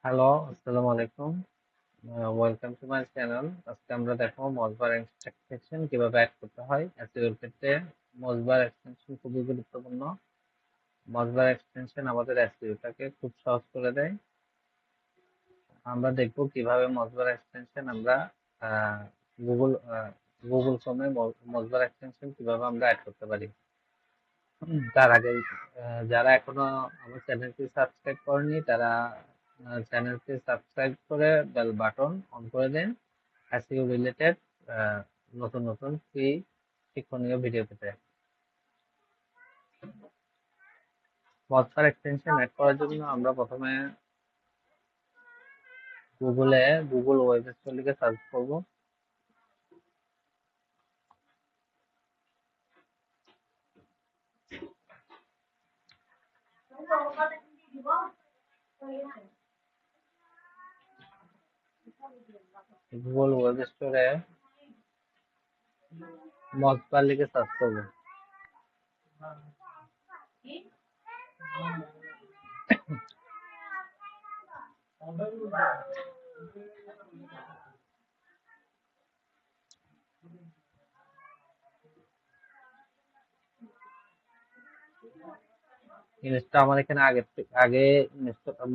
Hello, আসসালামু আলাইকুম। Welcome to my channel. আজকে আমরা দেখো মজবার এক্সটেনশন কিভাবে অ্যাড করতে হয়। এসইওর ক্ষেত্রে মজবার এক্সটেনশন খুবই গুরুত্বপূর্ণ। মজবার এক্সটেনশন আমাদের এসইওটাকে খুব সহজ করে দেয়। আমরা দেখব কিভাবে মজবার এক্সটেনশন আমরা আহ, গুগল গুগল ক্রোমে মজবার এক্সটেনশন কিভাবে আমরা অ্যাড করতে পারি। তার আগে যারা এখনো আমার চ্যানেলটি সাবস্ক্রাইব করেনি তারা চ্যানেলটি সাবস্ক্রাইব করে বেল বাটন অন করে দেন এসইও রিলেটেড নতুন নতুন ফ্রি শিক্ষণীয় ভিডিও পেতে। মজফার এক্সটেনশন অ্যাড করার জন্য আমরা প্রথমে গুগলে গুগল ওয়েব স্টোর লিখে সার্চ করব। গুগল ওয়েব স্টোরে মজফার লিখে সার্চ করব। জিনিসটা আমার এখানে আগে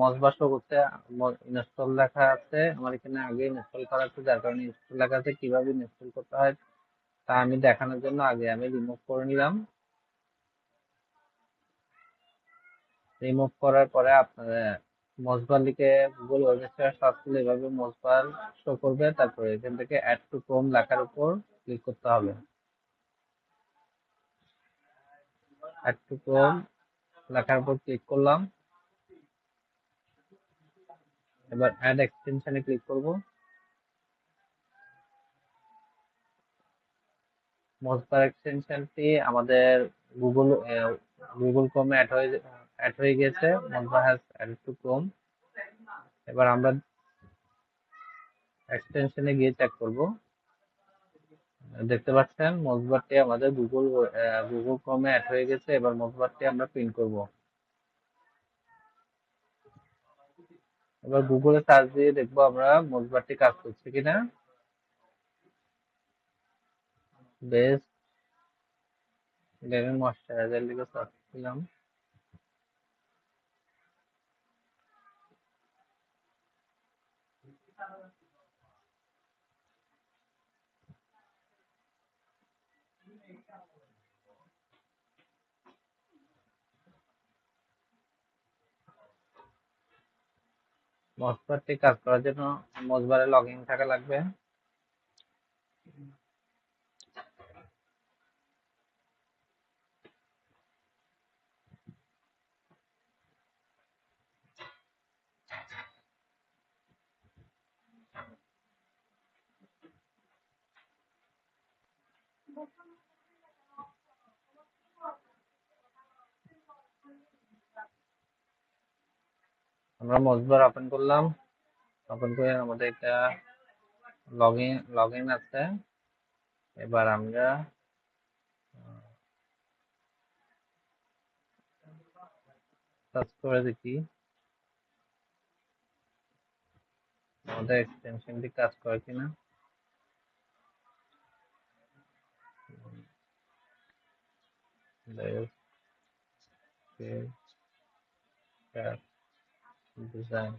মজবা শো করতে ইনস্টল লেখা আছে, আমার এখানে আগে ইনস্টল করা আছে, যার কারণে ইনস্টল লেখা আছে। কিভাবে ইনস্টল করতে হয় তা আমি দেখানোর জন্য আগে আমি রিমুভ করে নিলাম। রিমুভ করার পরে আপনার মজবার লিখে গুগল ওয়েব স্টোরে সার্চ করলে এভাবে মজবার শো করবে। তারপরে এখান থেকে অ্যাড টু ক্রোম লেখার উপর ক্লিক করতে হবে। অ্যাড টু ক্রোম লেখার উপর ক্লিক করলাম। এবার অ্যাড এক্সটেনশনে ক্লিক করব। মজবার এক্সটেনশনটি আমাদের গুগল গুগল ক্রোমে অ্যাড হয়ে গেছে। মজবা হ্যাজ অ্যাডেড টু ক্রোম। এবার আমরা এক্সটেনশনে গিয়ে চেক করব। দেখতে পাচ্ছেন মজবারটি আমাদের গুগল ক্রোমে অ্যাড হয়ে গেছে। এবার মজবারটি আমরা প্রিন্ট করব। এবার গুগলে সার্চ দিয়ে দেখবো আমরা মজবারটি কাজ করছে কিনা। বেস্ট লেমন ময়শ্চারাইজার লিখে সার্চ দিলাম। মজবারটি কাজ করার জন্য মজবারে লগ ইন থাকা লাগবে। আমরা মজবার ওপেন করলাম। ওপেন করে আমাদের একটা লগ ইন আছে। এবার আমরা সার্চ করে দেখি আমাদের এক্সটেনশনটি কাজ করে কিনা। ডিজাইন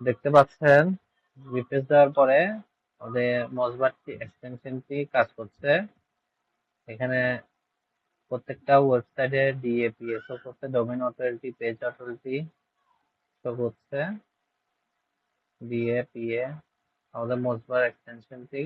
দেখতে পাচ্ছেন, রিফ্রেশ দেওয়ার পরে আমাদের মজবারটি এক্সটেনশনটি কাজ করছে। এখানে প্রত্যেকটা ওয়েবসাইটে ডিএপিএসও করছে, ডোমেইন অথরিটি, পেজ অথরিটি। সব হচ্ছে বিএ পিএ আমাদের মোজবার এক্সটেনশনটি